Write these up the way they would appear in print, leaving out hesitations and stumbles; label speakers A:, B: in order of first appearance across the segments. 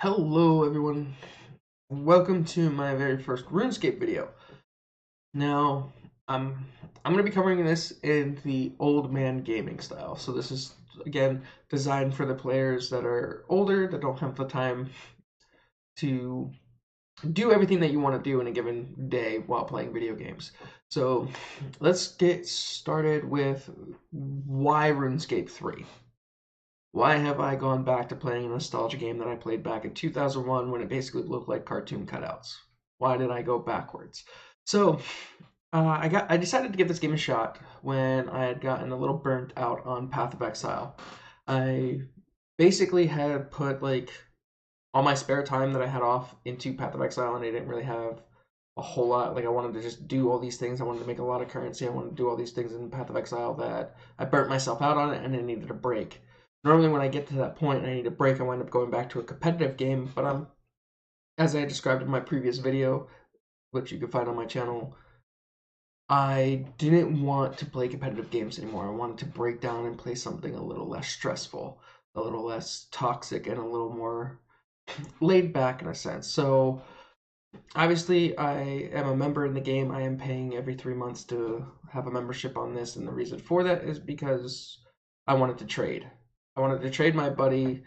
A: Hello everyone, welcome to my very first Runescape video. Now, I'm going to be covering this in the old man gaming style. So this is, again, designed for the players that are older, that don't have the time to do everything that you want to do in a given day while playing video games. So let's get started with why RuneScape 3. Why have I gone back to playing a nostalgia game that I played back in 2001 when it basically looked like cartoon cutouts? Why did I go backwards? So, I decided to give this game a shot when I had gotten a little burnt out on Path of Exile. I basically had put like all my spare time that I had off into Path of Exile, and I didn't really have a whole lot. Like I wanted to just do all these things. I wanted to make a lot of currency. I wanted to do all these things in Path of Exile that I burnt myself out on it, and I needed a break. Normally, when I get to that point and I need a break, I wind up going back to a competitive game. But as I described in my previous video, which you can find on my channel, I didn't want to play competitive games anymore. I wanted to break down and play something a little less stressful, a little less toxic, and a little more laid back in a sense. So obviously, I am a member in the game. I am paying every 3 months to have a membership on this, and the reason for that is because I wanted to trade. I wanted to trade my buddy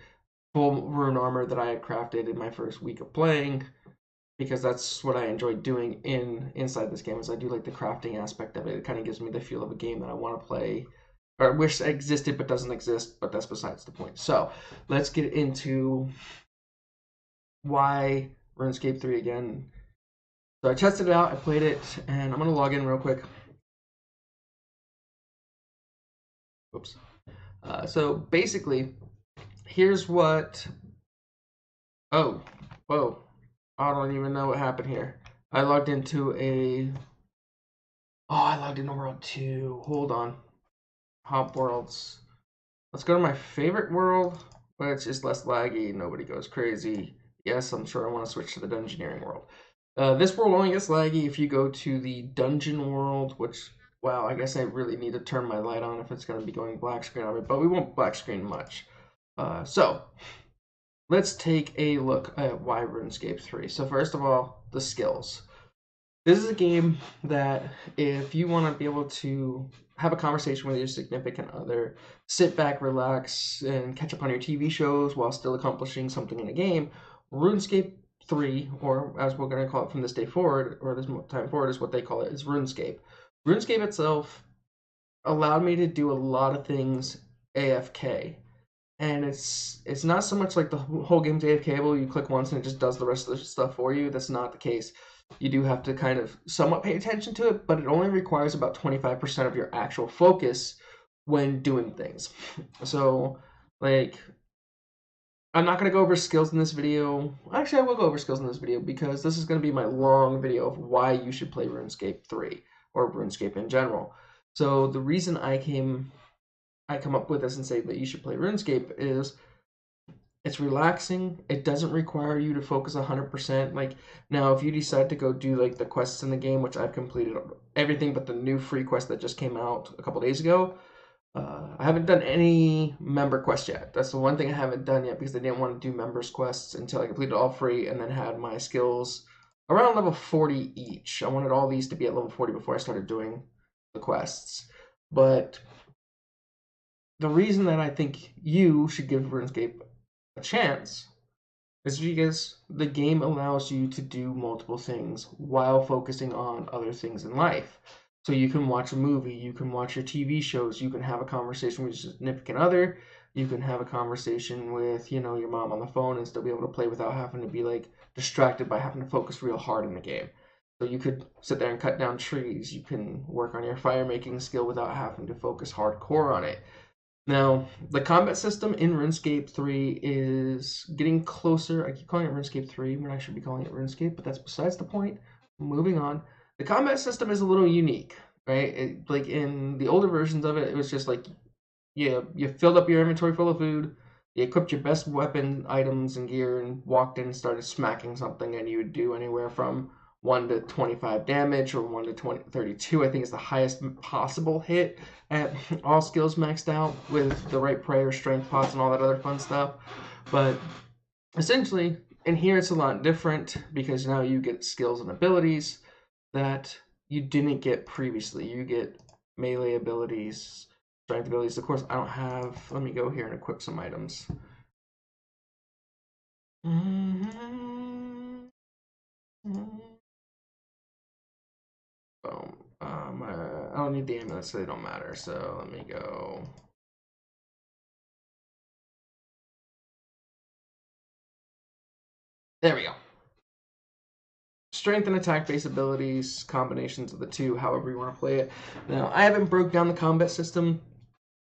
A: full rune armor that I had crafted in my first week of playing, because that's what I enjoy doing inside this game. Is I do like the crafting aspect of it. It kind of gives me the feel of a game that I want to play, or wish existed but doesn't exist. But that's besides the point. So let's get into why RuneScape 3 again. So I tested it out, I played it, and I'm gonna log in real quick. Oops. So basically, here's what. Oh, whoa! I don't even know what happened here. I logged into a. Oh, I logged into World 2. Hold on. Hop worlds. Let's go to my favorite world, which is less laggy. Nobody goes crazy. Yes, I'm sure I want to switch to the dungeoneering world. This world only gets laggy if you go to the dungeon world, which, wow, I guess I really need to turn my light on if it's going to be going black screen on it, but we won't black screen much. So, let's take a look at why RuneScape 3. So first of all, the skills. This is a game that if you want to be able to have a conversation with your significant other, sit back, relax, and catch up on your TV shows while still accomplishing something in a game, RuneScape 3, or as we're going to call it from this day forward, or this time forward is what they call it, is RuneScape. RuneScape itself allowed me to do a lot of things AFK. And it's not so much like the whole game's AFK-able, you click once and it just does the rest of the stuff for you. That's not the case. You do have to kind of somewhat pay attention to it, but it only requires about 25% of your actual focus when doing things. So, like, I'm not going to go over skills in this video. Actually, I will go over skills in this video because this is going to be my long video of why you should play RuneScape 3 or RuneScape in general. So the reason I come up with this and say that you should play RuneScape is it's relaxing. It doesn't require you to focus 100%. Like now, if you decide to go do like the quests in the game, which I've completed everything but the new free quest that just came out a couple days ago. I haven't done any member quests yet. That's the one thing I haven't done yet because I didn't want to do members quests until I completed all free and then had my skills around level 40 each. I wanted all these to be at level 40 before I started doing the quests. But the reason that I think you should give RuneScape a chance is because the game allows you to do multiple things while focusing on other things in life. So you can watch a movie, you can watch your TV shows, you can have a conversation with your significant other, you can have a conversation with, your mom on the phone and still be able to play without having to be like distracted by having to focus real hard in the game. So you could sit there and cut down trees, you can work on your fire making skill without having to focus hardcore on it. Now, the combat system in RuneScape 3 is getting closer. I keep calling it RuneScape 3 when I should be calling it RuneScape, but that's besides the point. Moving on. The combat system is a little unique, right? Like in the older versions of it, it was just like you filled up your inventory full of food, you equipped your best weapon items and gear, and walked in and started smacking something, and you would do anywhere from 1 to 25 damage or 1 to 32, I think is the highest possible hit at all skills maxed out with the right prayer, strength pots, and all that other fun stuff. But essentially, in here it's a lot different because now you get skills and abilities that you didn't get previously. You get melee abilities, strength abilities. Of course, I don't have. Let me go here and equip some items. Boom. I don't need the amulets, so they don't matter. So let me go. There we go. Strength and attack based abilities, combinations of the two, however you want to play it. Now, I haven't broke down the combat system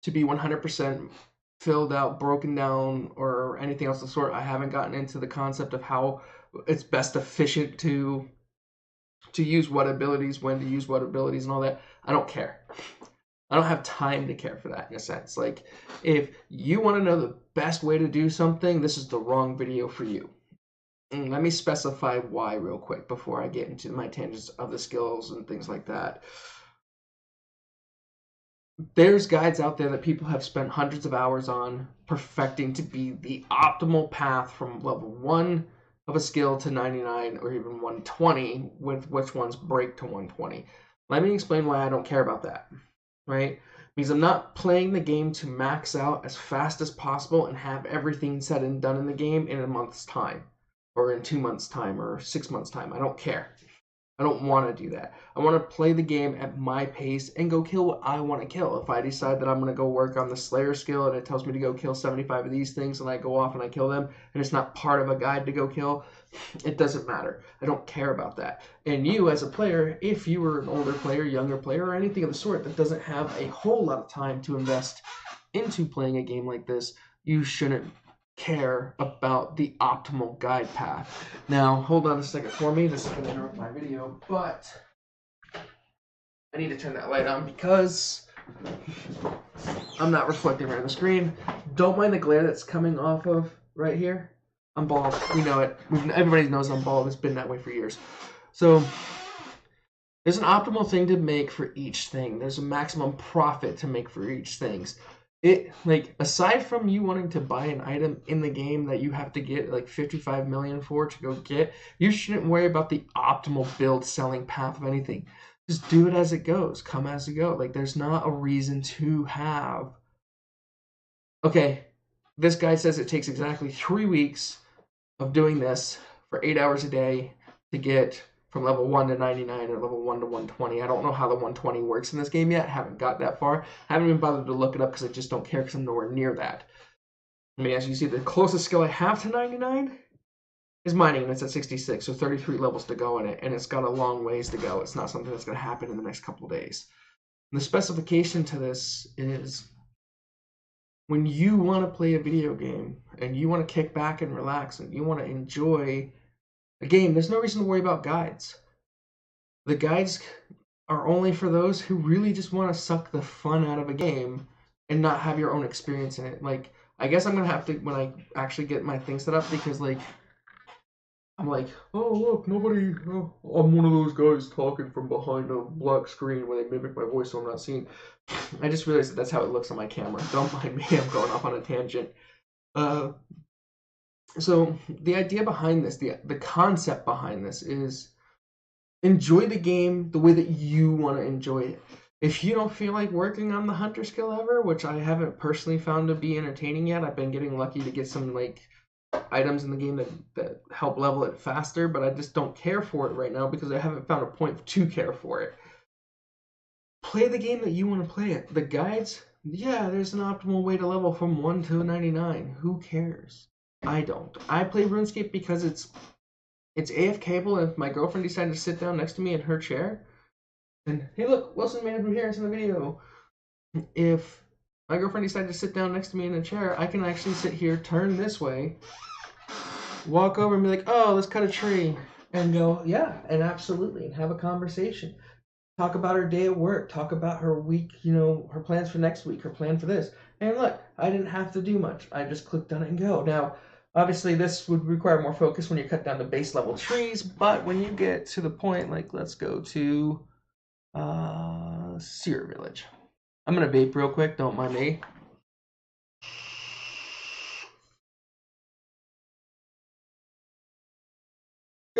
A: to be 100% filled out, broken down, or anything else of the sort. I haven't gotten into the concept of how it's best efficient to use what abilities, when to use what abilities, and all that. I don't care. I don't have time to care for that in a sense. Like, if you want to know the best way to do something, this is the wrong video for you. Let me specify why real quick before I get into my tangents of the skills and things like that. There's guides out there that people have spent hundreds of hours on perfecting to be the optimal path from level 1 of a skill to 99 or even 120, with which ones break to 120. Let me explain why I don't care about that, right? Because I'm not playing the game to max out as fast as possible and have everything said and done in the game in a month's time, or in 2 months' time, or 6 months' time. I don't care. I don't want to do that. I want to play the game at my pace and go kill what I want to kill. If I decide that I'm going to go work on the Slayer skill and it tells me to go kill 75 of these things and I go off and I kill them and it's not part of a guide to go kill, it doesn't matter. I don't care about that. And you as a player, if you were an older player, younger player, or anything of the sort that doesn't have a whole lot of time to invest into playing a game like this, you shouldn't care about the optimal guide path. Now, hold on a second for me. This is going to interrupt my video, but I need to turn that light on because I'm not reflecting right on the screen. Don't mind the glare that's coming off of right here. I'm bald. We know it. Everybody knows I'm bald. It's been that way for years. So there's an optimal thing to make for each thing. There's a maximum profit to make for each things. It, like, aside from you wanting to buy an item in the game that you have to get like 55 million for to go get, you shouldn't worry about the optimal build selling path of anything. Just do it as it goes, come as you go. Like, there's not a reason to have, okay, this guy says it takes exactly 3 weeks of doing this for 8 hours a day to get from level 1 to 99 or level 1 to 120. I don't know how the 120 works in this game yet. Haven't got that far. Haven't even bothered to look it up because I just don't care because I'm nowhere near that. I mean, as you see, the closest skill I have to 99 is mining, and it's at 66, so 33 levels to go in it, and it's got a long ways to go. It's not something that's going to happen in the next couple of days. And the specification to this is when you want to play a video game and you want to kick back and relax and you want to enjoy a game, there's no reason to worry about guides. The guides are only for those who really just want to suck the fun out of a game and not have your own experience in it. Like, I guess I'm going to have to, when I actually get my thing set up, because, like, I'm like, oh, look, nobody, oh, I'm one of those guys talking from behind a black screen where they mimic my voice so I'm not seen. I just realized that that's how it looks on my camera. Don't mind me, I'm going off on a tangent. So the idea behind this, the concept behind this is enjoy the game the way that you want to enjoy it. If you don't feel like working on the hunter skill ever, which I haven't personally found to be entertaining yet, I've been getting lucky to get some like items in the game that help level it faster, but I just don't care for it right now because I haven't found a point to care for it. Play the game that you want to play it. The guides, yeah, there's an optimal way to level from 1 to 99. Who cares? I don't. I play Runescape because it's AFKable, and if my girlfriend decided to sit down next to me in her chair, and hey look, Wilson made it from here, it's in the video. If my girlfriend decided to sit down next to me in a chair, I can actually sit here, turn this way, walk over and be like, oh, let's cut a tree, and go, yeah, and absolutely, and have a conversation. Talk about her day at work, talk about her week, you know, her plans for next week, her plan for this. And look, I didn't have to do much. I just clicked on it and go. Now, obviously, this would require more focus when you cut down the base level trees, but when you get to the point, like, let's go to Seer Village. I'm going to vape real quick, don't mind me.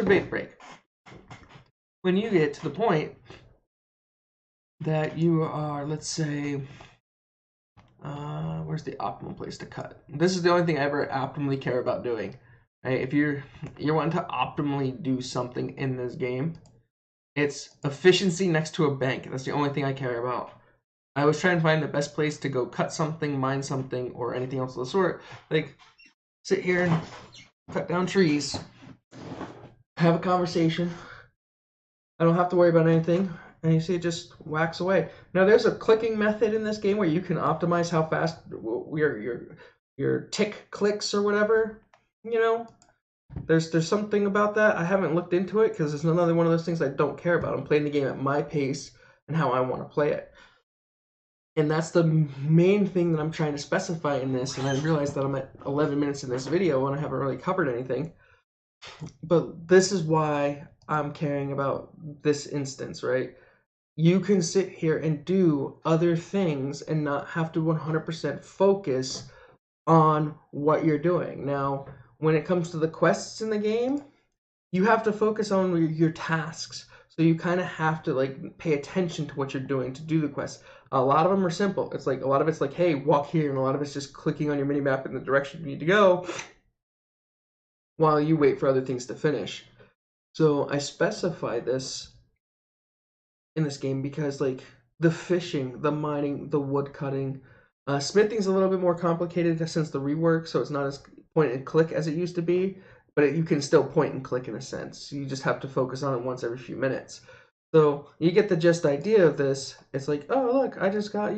A: big break. When you get to the point that you are, let's say, where's the optimal place to cut? This is the only thing I ever optimally care about doing. Right? If you're wanting to optimally do something in this game, it's efficiency next to a bank. That's the only thing I care about. I always try and find the best place to go cut something, mine something, or anything else of the sort. Like, sit here and cut down trees, have a conversation. I don't have to worry about anything. And you see it just whacks away. Now there's a clicking method in this game where you can optimize how fast your tick clicks or whatever. You know, there's something about that. I haven't looked into it because it's another one of those things I don't care about. I'm playing the game at my pace and how I want to play it. And that's the main thing that I'm trying to specify in this. And I realized that I'm at 11 minutes in this video and I haven't really covered anything. But this is why I'm caring about this instance, right? You can sit here and do other things and not have to 100% focus on what you're doing. Now, when it comes to the quests in the game, you have to focus on your tasks. So you kind of have to like pay attention to what you're doing to do the quests. A lot of them are simple. It's like a lot of it's like, hey, walk here, and a lot of it's just clicking on your mini map in the direction you need to go while you wait for other things to finish. So I specify this in this game because like the fishing, the mining, the wood cutting, smithing's a little bit more complicated since the rework, so it's not as point and click as it used to be, but you can still point and click in a sense. You just have to focus on it once every few minutes. So you get the gist idea of this. It's like, oh look, I just got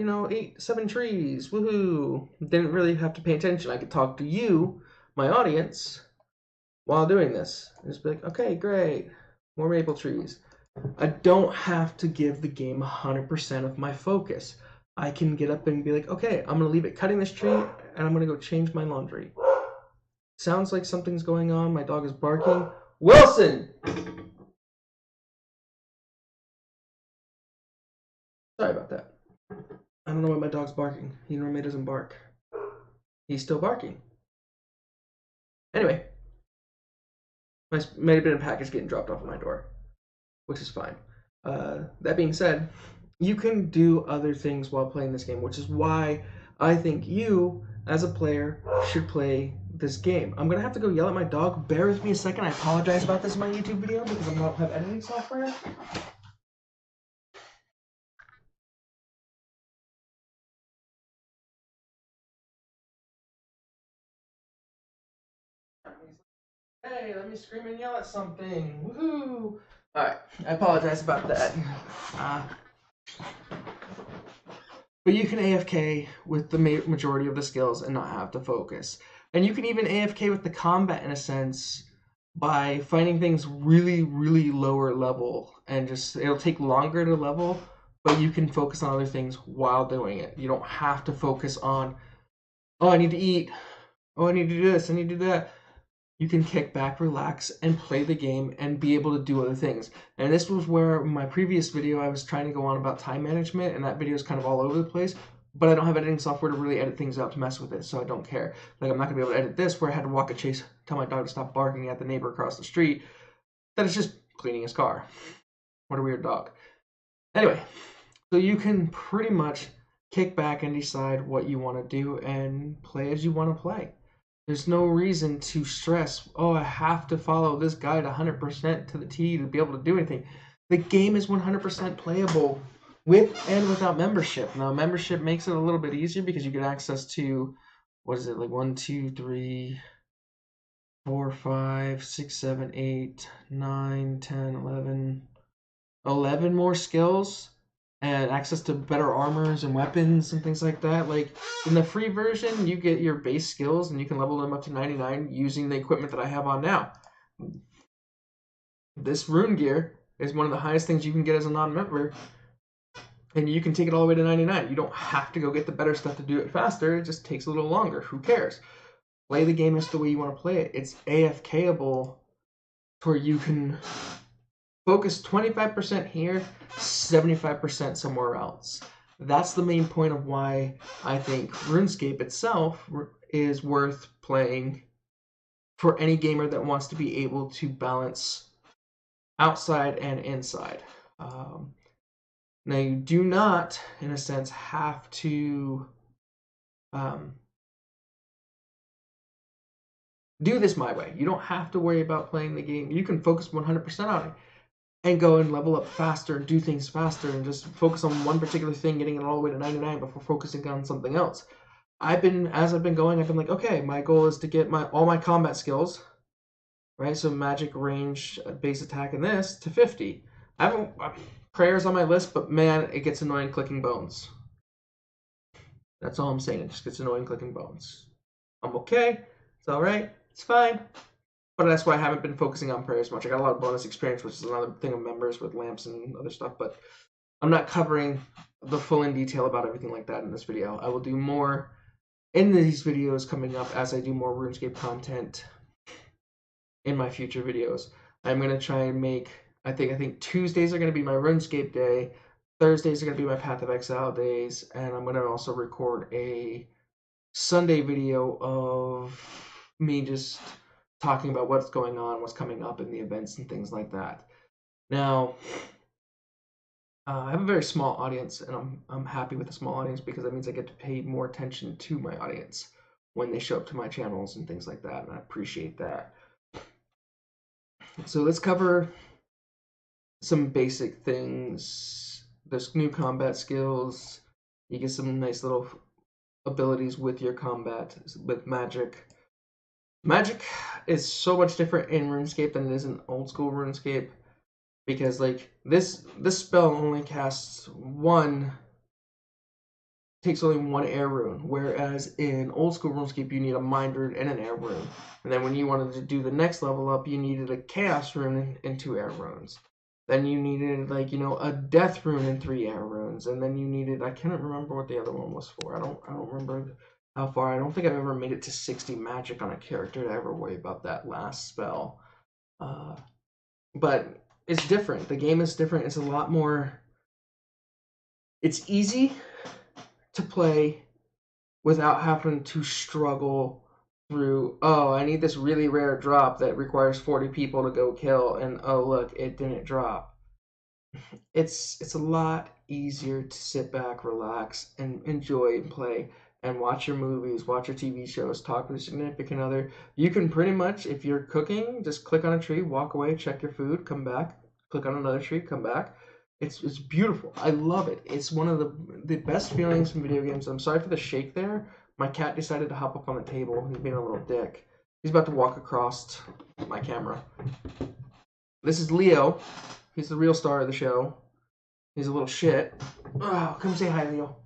A: 7 trees, woohoo! Didn't really have to pay attention. I could talk to you, my audience, while doing this. Just be like, okay, great, more maple trees. I don't have to give the game 100% of my focus. I can get up and be like, okay, I'm going to leave it cutting this tree, and I'm going to go change my laundry. Sounds like something's going on. My dog is barking. Wilson! Sorry about that. I don't know why my dog's barking. He normally doesn't bark. He's still barking. Anyway. Might have been a package getting dropped off at my door, which is fine. That being said, you can do other things while playing this game, which is why I think you, as a player, should play this game. I'm going to have to go yell at my dog. Bear with me a second. I apologize about this in my YouTube video because I don't have editing software. Hey, let me scream and yell at something. Woohoo! Alright, I apologize about that. But you can AFK with the majority of the skills and not have to focus. And you can even AFK with the combat in a sense by finding things really, really lower level. And just, it'll take longer to level, but you can focus on other things while doing it. You don't have to focus on, oh, I need to eat. Oh, I need to do this. I need to do that. You can kick back, relax, and play the game and be able to do other things. And this was where my previous video I was trying to go on about time management, and that video is kind of all over the place, but I don't have editing software to really edit things out to mess with it, so I don't care. Like, I'm not going to be able to edit this where I had to walk a chase, tell my dog to stop barking at the neighbor across the street. That is just cleaning his car. What a weird dog. Anyway, so you can pretty much kick back and decide what you want to do and play as you want to play. There's no reason to stress, oh, I have to follow this guide 100% to the T to be able to do anything. The game is 100% playable with and without membership. Now, membership makes it a little bit easier because you get access to, what is it, like 1, 2, 3, 4, 5, 6, 7, 8, 9, 10, 11 more skills and access to better armors and weapons and things like that. Like, in the free version, you get your base skills and you can level them up to 99 using the equipment that I have on now. This rune gear is one of the highest things you can get as a non-member, and you can take it all the way to 99. You don't have to go get the better stuff to do it faster. It just takes a little longer. Who cares? Play the game as the way you want to play it. It's AFKable where you can focus 25% here, 75% somewhere else. That's the main point of why I think Runescape itself is worth playing for any gamer that wants to be able to balance outside and inside. Now you do not, in a sense, have to do this my way. You don't have to worry about playing the game. You can focus 100% on it and go and level up faster and do things faster and just focus on one particular thing, getting it all the way to 99 before focusing on something else. As I've been going, I've been like, okay, my goal is to get all my combat skills, right? So magic, range, base attack, and this to 50. I haven't prayers on my list, but man, it gets annoying clicking bones. That's all I'm saying. It just gets annoying clicking bones. I'm okay. It's all right. It's fine. But that's why I haven't been focusing on prayers much. I got a lot of bonus experience, which is another thing of members with lamps and other stuff, but I'm not covering the full in detail about everything like that in this video. I will do more in these videos coming up as I do more RuneScape content in my future videos. I'm going to try and make, I think Tuesdays are going to be my RuneScape day, Thursdays are going to be my Path of Exile days, and I'm going to also record a Sunday video of me just talking about what's going on, what's coming up in the events and things like that. Now, I have a very small audience, and I'm happy with a small audience because that means I get to pay more attention to my audience when they show up to my channels and things like that, and I appreciate that. So let's cover some basic things. There's new combat skills. You get some nice little abilities with your combat, with magic. Magic is so much different in RuneScape than it is in old school RuneScape, because like this spell only takes only one air rune, whereas in old school RuneScape you need a mind rune and an air rune, and then when you wanted to do the next level up, you needed a chaos rune and 2 air runes. Then you needed like a death rune and 3 air runes, and then you needed, I can't remember what the other one was for. I don't remember how far. I don't think I've ever made it to 60 magic on a character to ever worry about that last spell. But it's different. The game is different. It's a lot more. It's easy to play without having to struggle through, oh, I need this really rare drop that requires 40 people to go kill, and oh look, it didn't drop. It's a lot easier to sit back, relax, and enjoy and play and watch your movies, watch your TV shows, talk with a significant other. You can pretty much, if you're cooking, just click on a tree, walk away, check your food, come back, click on another tree, come back. It's beautiful. I love it. It's one of the best feelings from video games. I'm sorry for the shake there. My cat decided to hop up on the table. He's being a little dick. He's about to walk across my camera. This is Leo. He's the real star of the show. He's a little shit. Oh, come say hi, Leo.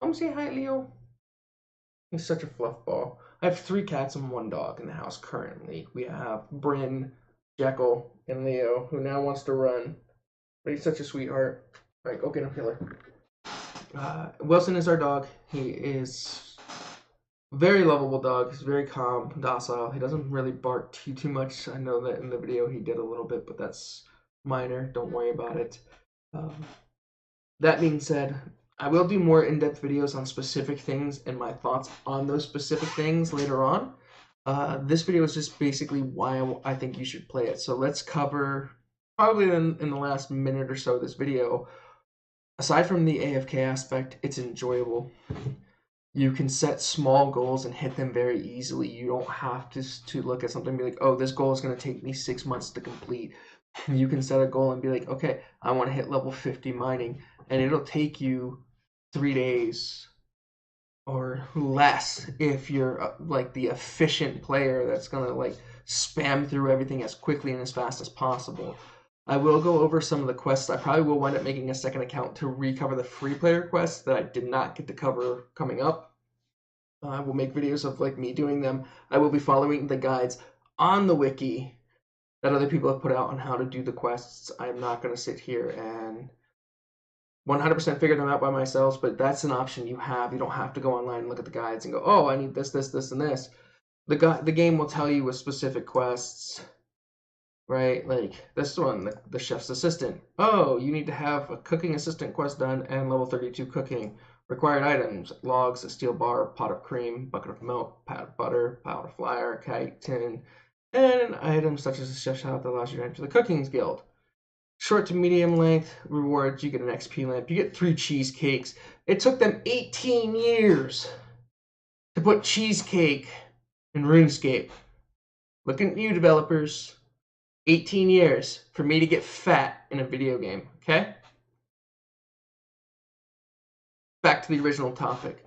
A: Come say hi, Leo. He's such a fluff ball. I have 3 cats and 1 dog in the house currently. We have Bryn, Jekyll, and Leo, who now wants to run. But he's such a sweetheart. All right, go get him, killer. Wilson is our dog. He is a very lovable dog. He's very calm, docile. He doesn't really bark too much. I know that in the video he did a little bit, but that's minor. Don't worry about it. That being said, I will do more in-depth videos on specific things and my thoughts on those specific things later on. This video is just basically why I think you should play it. So let's cover, probably in the last minute or so of this video, aside from the AFK aspect, it's enjoyable. You can set small goals and hit them very easily. You don't have to look at something and be like, oh, this goal is going to take me 6 months to complete. You can set a goal and be like, okay, I want to hit level 50 mining, and it'll take you 3 days or less if you're like the efficient player that's going to like spam through everything as quickly and as fast as possible. I will go over some of the quests. I probably will wind up making a second account to recover the free player quests that I did not get to cover coming up. I will make videos of like me doing them. I will be following the guides on the wiki that other people have put out on how to do the quests. I'm not going to sit here and 100% figure them out by myself, but that's an option you have. You don't have to go online and look at the guides and go, oh, I need this, this, this, and this. The game will tell you with specific quests, right? Like this one, the chef's assistant. Oh, you need to have a cooking assistant quest done and level 32 cooking. Required items: logs, a steel bar, pot of cream, bucket of milk, pat of butter, powder flour, kite tin, and an item such as a chef's hat that allows you to enter the cooking guild. short to medium length rewards, you get an XP lamp, you get 3 cheesecakes. It took them 18 years to put cheesecake in RuneScape. Look at you developers. 18 years for me to get fat in a video game, okay? Back to the original topic.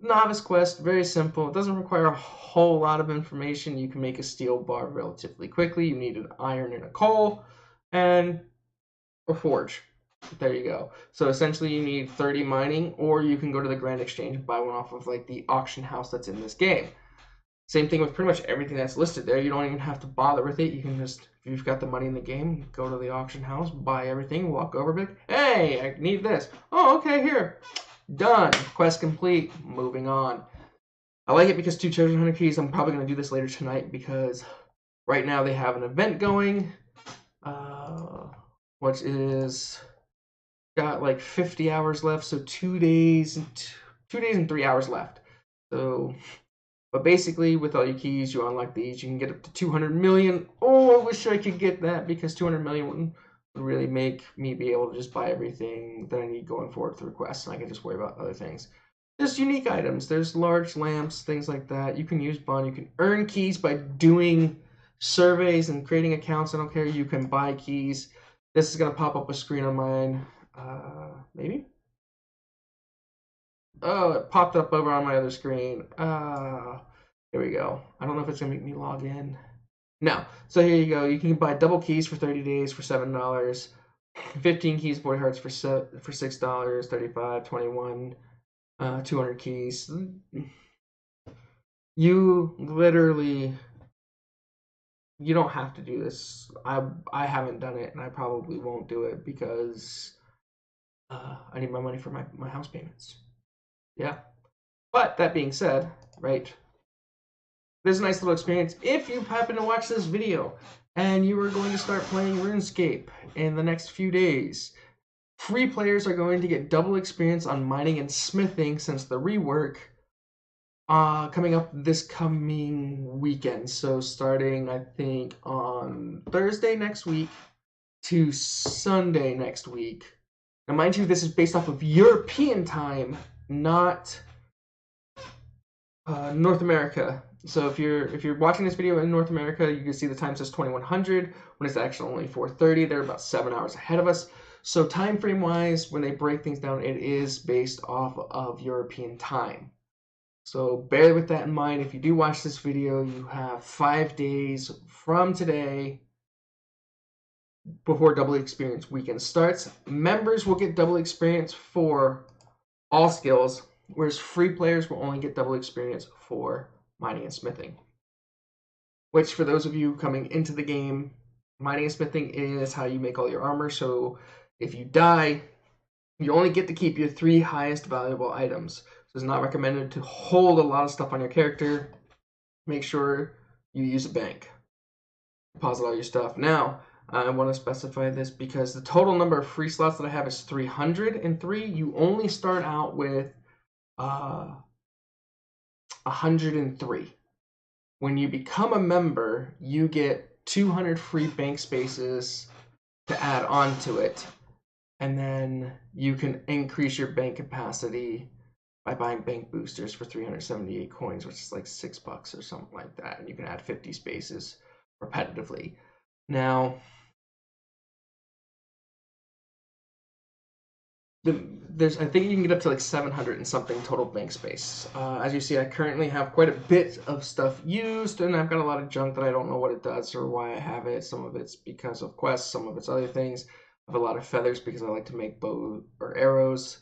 A: Novice quest, very simple. It doesn't require a whole lot of information. You can make a steel bar relatively quickly. You need an iron and a coal and a forge. There you go. So essentially you need 30 mining, or you can go to the Grand Exchange and buy one off of like the auction house that's in this game. Same thing with pretty much everything that's listed there. You don't even have to bother with it. You can just, if you've got the money in the game, go to the auction house, buy everything, walk over, be like, hey, I need this. Oh, okay, here. Done. Quest complete. Moving on. I like it because 2 treasure hunter keys. I'm probably going to do this later tonight because right now they have an event going, which is got like 50 hours left. So 2 days and 3 hours left. So... But basically, with all your keys, you unlock these. You can get up to 200 million. Oh, I wish I could get that because 200 million would really make me be able to just buy everything that I need going forward through quests, and I can just worry about other things. There's unique items. There's large lamps, things like that. You can use bond. You can earn keys by doing surveys and creating accounts. I don't care. You can buy keys. This is going to pop up a screen on mine. Maybe? Oh, it popped up over on my other screen. There we go. I don't know if it's going to make me log in. No. So here you go. You can buy double keys for 30 days for $7. 15 keys, boy hearts for $6. 35, 21, 200 keys. You literally... You don't have to do this. I haven't done it, and I probably won't do it because I need my money for my house payments. Yeah. But that being said, right, there's a nice little experience. If you happen to watch this video and you are going to start playing RuneScape in the next few days, free players are going to get double experience on mining and smithing since the rework coming up this coming weekend. So starting, I think, on Thursday next week to Sunday next week. Now, mind you, this is based off of European time, not North America. So if you're watching this video in North America, you can see the time says 2100 when it's actually only 4:30. They're about 7 hours ahead of us. So time frame wise, when they break things down, it is based off of European time. So bear with that in mind. If you do watch this video, you have 5 days from today before double experience weekend starts. Members will get double experience for all skills, whereas free players will only get double experience for mining and smithing. Which, for those of you coming into the game, mining and smithing is how you make all your armor. So if you die, you only get to keep your 3 highest valuable items. So it's not recommended to hold a lot of stuff on your character. Make sure you use a bank. Deposit all your stuff. Now, I want to specify this because the total number of free slots that I have is 303. You only start out with 103. When you become a member, you get 200 free bank spaces to add on to it, and then you can increase your bank capacity by buying bank boosters for 378 coins, which is like $6 or something like that, and you can add 50 spaces repetitively. Now, I think you can get up to like 700 and something total bank space. As you see, I currently have quite a bit of stuff used, and I've got a lot of junk that I don't know what it does or why I have it. Some of it's because of quests, some of it's other things. I have a lot of feathers because I like to make bow or arrows.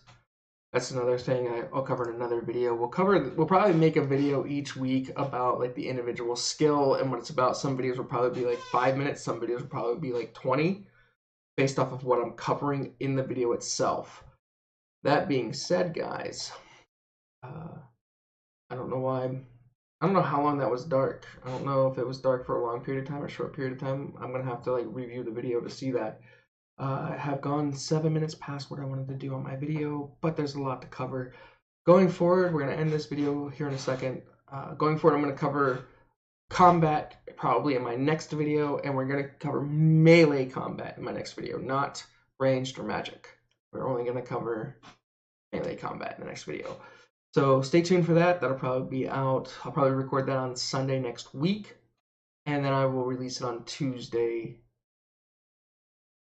A: That's another thing I'll cover in another video. We'll probably make a video each week about like the individual skill and what it's about. Some videos will probably be like 5 minutes, some videos will probably be like 20, based off of what I'm covering in the video itself. That being said, guys, I don't know why. I don't know how long that was dark. I don't know if it was dark for a long period of time or a short period of time. I'm gonna have to like review the video to see that. I have gone 7 minutes past what I wanted to do on my video, but there's a lot to cover. Going forward, we're gonna end this video here in a second. Going forward, I'm gonna cover combat probably in my next video, and we're going to cover melee combat in my next video, not ranged or magic. We're only going to cover melee combat in the next video. So stay tuned for that. That'll probably be out. I'll probably record that on Sunday next week, and then I will release it on Tuesday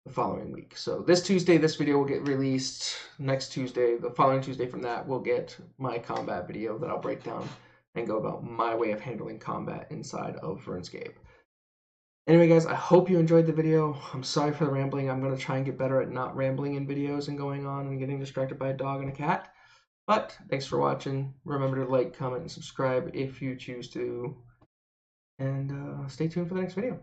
A: the following week. So this Tuesday, this video will get released. Next Tuesday, the following Tuesday from that, we'll get my combat video that I'll break down and go about my way of handling combat inside of RuneScape. Anyway, guys, I hope you enjoyed the video. I'm sorry for the rambling. I'm going to try and get better at not rambling in videos and going on and getting distracted by a dog and a cat. But thanks for watching. Remember to like, comment, and subscribe if you choose to. And stay tuned for the next video.